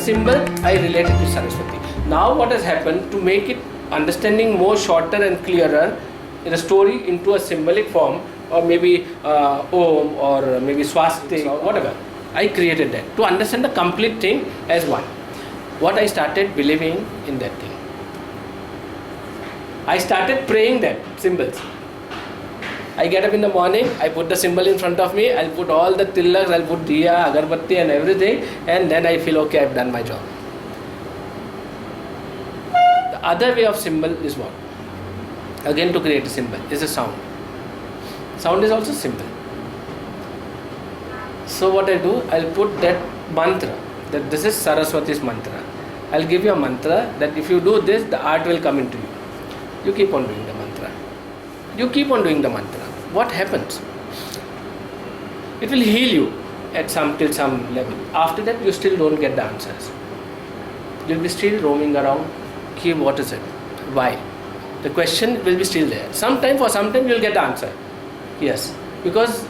symbol, I relate it to Saraswati. Now what has happened, to make it understanding more shorter and clearer in a story into a symbolic form, or maybe Om, or maybe Swastik, or whatever, I created that to understand the complete thing as one. What I started believing in that thing. I started praying that symbols. I get up in the morning, I put the symbol in front of me, I'll put all the tilaks, I'll put diya, agarbatti and everything, and then I feel okay, I've done my job. The other way of symbol is what? Again, to create a symbol is a sound. Sound is also symbol. So what I do, I'll put that mantra, that this is Saraswati's mantra. I'll give you a mantra that if you do this, the art will come into you. You keep on doing the mantra. You keep on doing the mantra. What happens? It will heal you at till some level. After that, you still don't get the answers. You'll be still roaming around. Okay, what is it? Why? The question will be still there. For some time you'll get the answer. Yes, because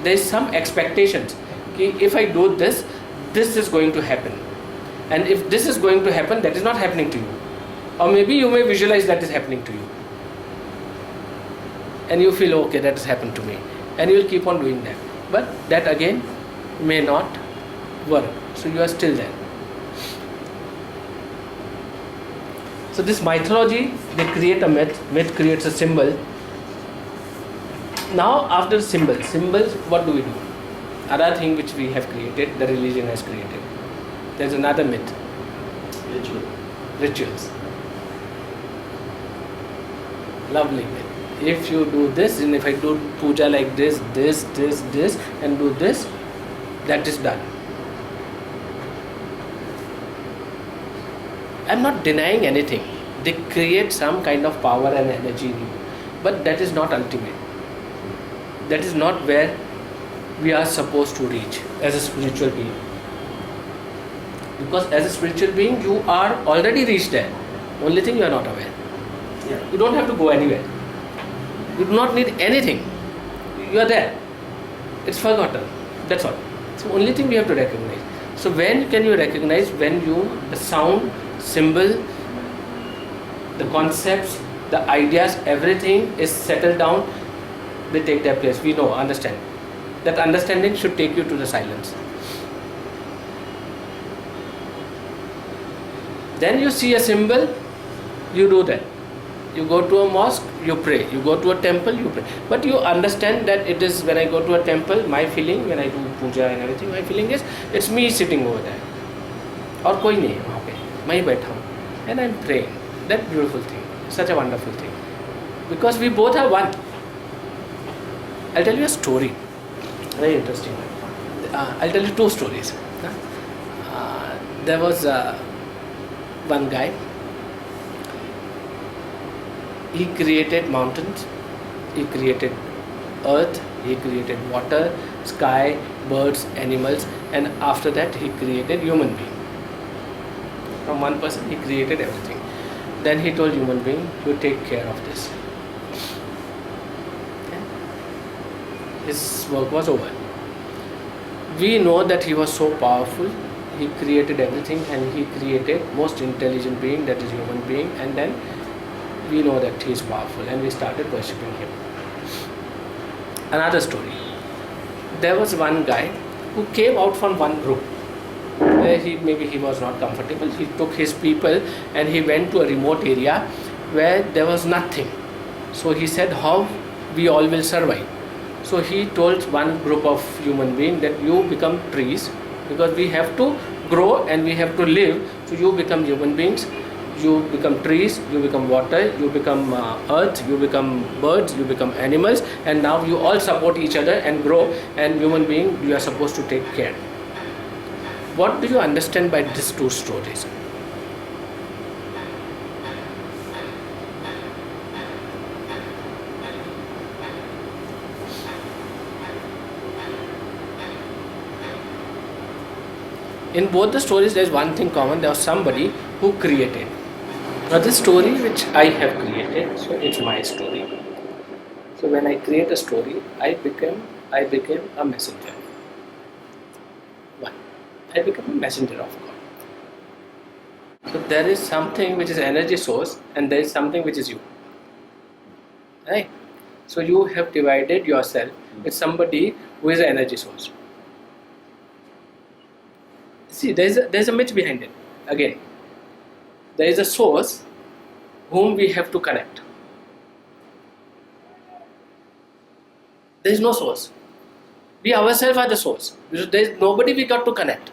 there is some expectations. Okay, if I do this, this is going to happen. And if this is going to happen, that is not happening to you. Or maybe you may visualize that is happening to you. And you feel, okay, that has happened to me. And you will keep on doing that. But that again may not work. So you are still there. So this mythology, they create a myth. Myth creates a symbol. Now after symbols, what do we do? Another thing which we have created, the religion has created. There's another myth. Rituals. Lovely myth. If you do this, and if I do puja like this, and do this, that is done. I'm not denying anything. They create some kind of power and energy in you. But that is not ultimate. That is not where we are supposed to reach as a spiritual being. Because as a spiritual being, you are already reached there. Only thing you are not aware. Yeah. You don't have to go anywhere. You do not need anything. You are there. It's forgotten. That's all. So only thing we have to recognize. So when can you recognize? When the sound, symbol, the concepts, the ideas, everything is settled down, they take their place. We know, understand. That understanding should take you to the silence. Then you see a symbol, you do that. You go to a mosque, you pray. You go to a temple, you pray. But you understand that it is, when I go to a temple, my feeling, when I do puja and everything, my feeling is, it's me sitting over there. और कोई नहीं है वहाँ पे, मैं ही बैठा हूँ. And I'm praying. That beautiful thing. Such a wonderful thing. Because we both are one. I'll tell you a story. Very interesting. I'll tell you two stories. There was one guy. He created mountains, he created earth, he created water, sky, birds, animals, and after that he created human being. From one person he created everything. Then he told human being, you take care of this. Okay? His work was over. We know that he was so powerful, he created everything, and he created most intelligent being, that is human being, and then we know that he is powerful, and we started worshipping him. Another story. There was one guy who came out from one group where maybe he was not comfortable. He took his people and he went to a remote area where there was nothing. So he said, how we all will survive? So he told one group of human beings that you become trees, because we have to grow and we have to live. So you become human beings. You become trees, you become water, you become earth, you become birds, you become animals, and now you all support each other and grow, and human being, you are supposed to take care. What do you understand by these two stories? In both the stories, there is one thing common. There was somebody who created. Now this story which I have created, so it's my story. So when I create a story, I became a messenger. One, I become a messenger of God. So there is something which is energy source and there is something which is you. Right? So you have divided yourself with somebody who is an energy source. See, there's a myth behind it. Again, there is a source whom we have to connect. There is no source. We ourselves are the source. There is nobody we got to connect.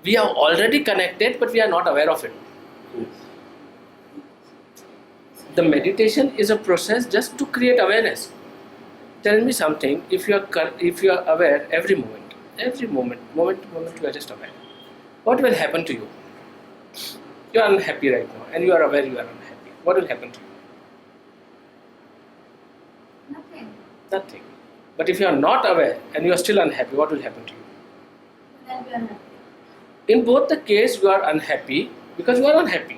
We are already connected, but we are not aware of it. The meditation is a process just to create awareness. Tell me something. If you are aware every moment to moment, you are just aware. What will happen to you? You are unhappy right now, and you are aware you are unhappy. What will happen to you? Nothing. Nothing. But if you are not aware and you are still unhappy, what will happen to you? Then we are happy. In both the case, you are unhappy because you are unhappy.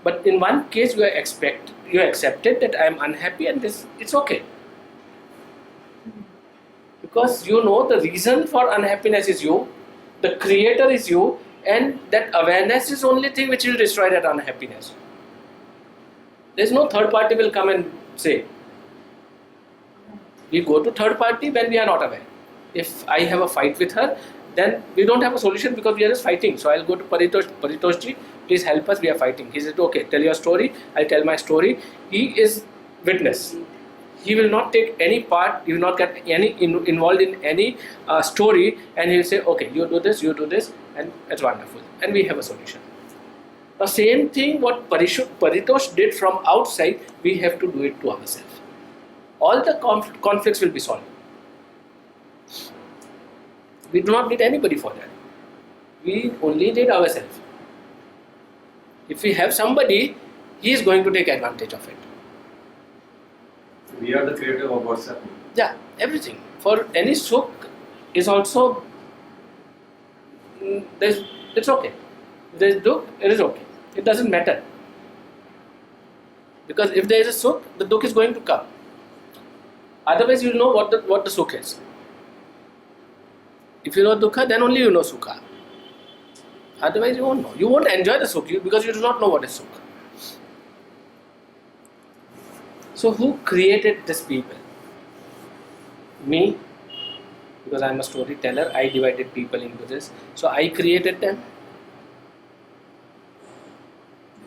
But in one case, you accepted that I am unhappy, and it's okay. Because you know the reason for unhappiness is you, the creator is you, and that awareness is the only thing which will destroy that unhappiness. There is no third party will come and say. We go to third party when we are not aware. If I have a fight with her, then we don't have a solution because we are just fighting. So I'll go to Paritoshji, please help us, we are fighting. He said, okay, tell your story, I'll tell my story. He is witness. He will not take any part, he will not get involved in any story, and he will say, okay, you do this, and it's wonderful. And we have a solution. The same thing what Paritosh did from outside, we have to do it to ourselves. All the conflicts will be solved. We do not need anybody for that. We only need ourselves. If we have somebody, he is going to take advantage of it. We are the creator of what's happening. Yeah, everything. For any sukh is also, it's okay. If there is dukh, it is okay. It doesn't matter. Because if there is a sukh, the dukh is going to come. Otherwise, you will know what the sukh is. If you know dukkha, then only you know sukha. Otherwise, you won't know. You won't enjoy the sukh because you do not know what is sukha. So, who created these people? Me, because I am a storyteller. I divided people into this. So, I created them.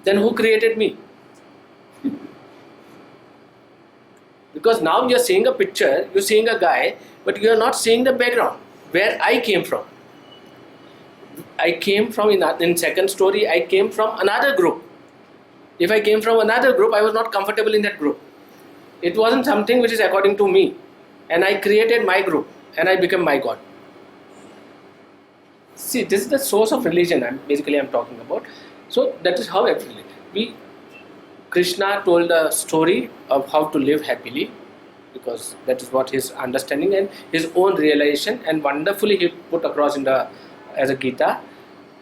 Then, who created me? Because now you are seeing a picture, you are seeing a guy, but you are not seeing the background, where I came from. I came from, in second story, I came from another group. If I came from another group, I was not comfortable in that group. It wasn't something which is according to me. And I created my group, and I became my God. See, this is the source of religion I'm talking about. So that is how actually Krishna told a story of how to live happily, because that is what his understanding and his own realization, and wonderfully he put across as a Gita.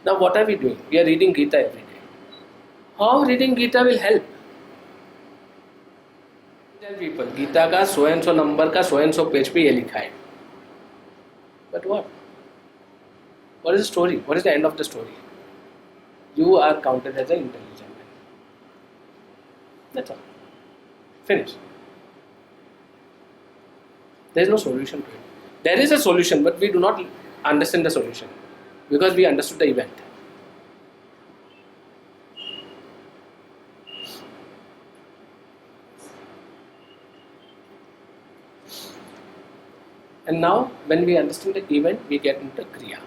Now what are we doing? We are reading Gita every day. How reading Gita will help? Tell people, Gita का so and so number का so and so page पे ये लिखा है. But what? What is the story? What is the end of the story? You are counted as an intelligent man. That's all. Finish. There is no solution to it. There is a solution, but we do not understand the solution because we understood the event. And now, when we understand the event, we get into Kriya.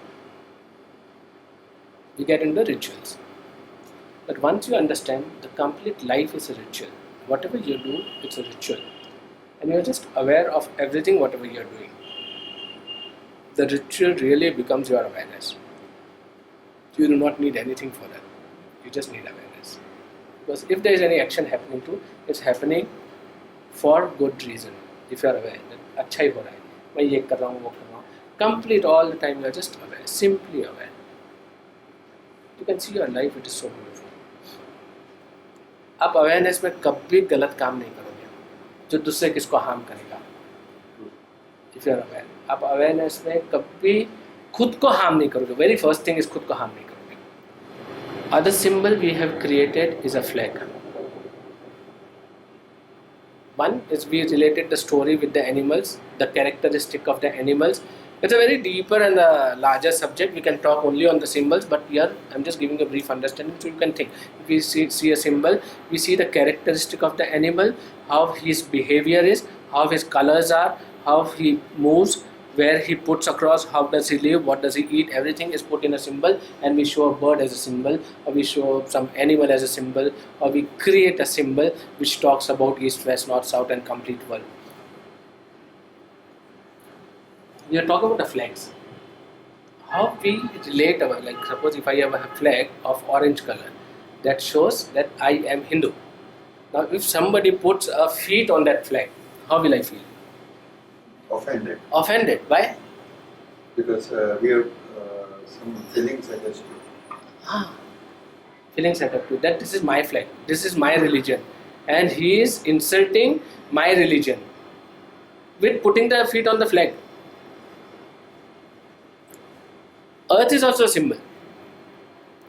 We get into rituals. But once you understand, the complete life is a ritual. Whatever you do, it's a ritual. And you're just aware of everything, whatever you're doing. The ritual really becomes your awareness. You do not need anything for that. You just need awareness. Because if there is any action happening to, it's happening for good reason. If you are aware that अच्छा ही हो रहा है, मैं ये कर रहा हूँ, वो कर रहा हूँ. Complete all the time, you are just aware, simply aware. You can see your life, it is so beautiful. आप अवेयरनेस में कभी गलत काम नहीं करोगे जो दूसरे किसको हार्म करेगा. इफ यू आर अवेयर, आप अवेयरनेस में कभी खुद को हार्म नहीं करोगे. वेरी फर्स्ट थिंग इज खुद को हार्म नहीं करोगे. Other symbol we have created is a flag. One is we related the story with the animals, the characteristic of the animals. It's a very deeper and larger subject. We can talk only on the symbols, but here I'm just giving a brief understanding so you can think. If we see a symbol, we see the characteristic of the animal, how his behavior is, how his colors are, how he moves, where he puts across, how does he live, what does he eat, everything is put in a symbol, and we show a bird as a symbol, or we show some animal as a symbol, or we create a symbol which talks about east, west, north, south and complete world. We are talking about the flags. How we relate our, like suppose if I have a flag of orange color, that shows that I am Hindu. Now if somebody puts a feet on that flag, how will I feel? Offended, Offended. Why? because we have some feelings attached to it. Feelings attached to that. This is my flag. This is my religion, and he is insulting my religion with putting the feet on the flag. Earth is also a symbol.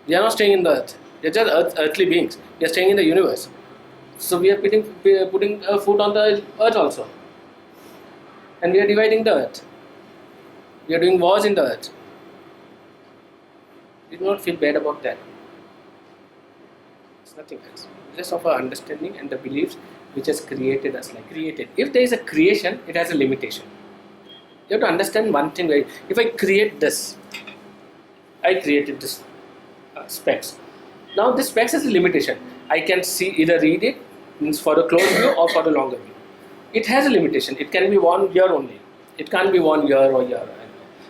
We are not staying in the earth. We are just earthly beings. We are staying in the universe. So we are putting a foot on the earth also, and we are dividing the earth. We are doing wars in the earth. We do not feel bad about that. It's nothing else. It's just of our understanding and the beliefs which has created us, like created. If there is a creation, it has a limitation. You have to understand one thing, right? If I create this, I created this specs. Now this specs has a limitation. I can see, either read it, means for a close view or for a longer view. It has a limitation. It can be 1 year only. It can't be 1 year or year.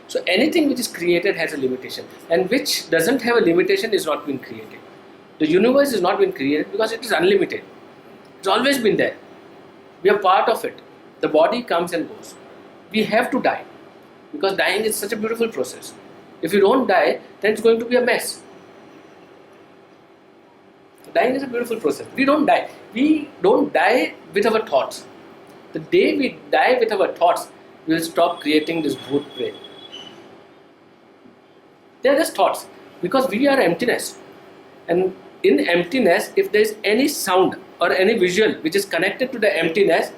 So anything which is created has a limitation, and which doesn't have a limitation is not been created. The universe is not been created because it is unlimited. It's always been there. We are part of it. The body comes and goes. We have to die because dying is such a beautiful process. If you don't die, then it's going to be a mess. Dying is a beautiful process. We don't die. We don't die with our thoughts. The day we die with our thoughts, we will stop creating this bhoot pret. They are just thoughts, because we are emptiness, and in emptiness, if there is any sound or any visual which is connected to the emptiness,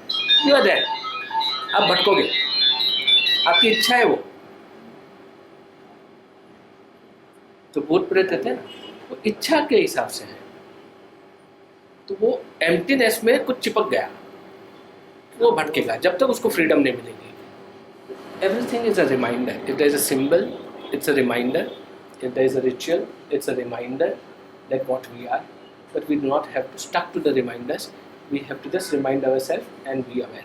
you are there. आप भटकोगे, आपकी इच्छा है वो. तो भूत प्रेत रहते हैं ना, वो इच्छा के हिसाब से है. तो वो एम्प्टीनेस में कुछ चिपक गया, वो भटकेगा जब तक उसको फ्रीडम नहीं मिलेगी. Everything is a reminder. If there is a symbol, it's a reminder. If there is a ritual, it's a reminder that what we are. But we do not have to stuck to the reminders. We have to just remind ourselves and be aware.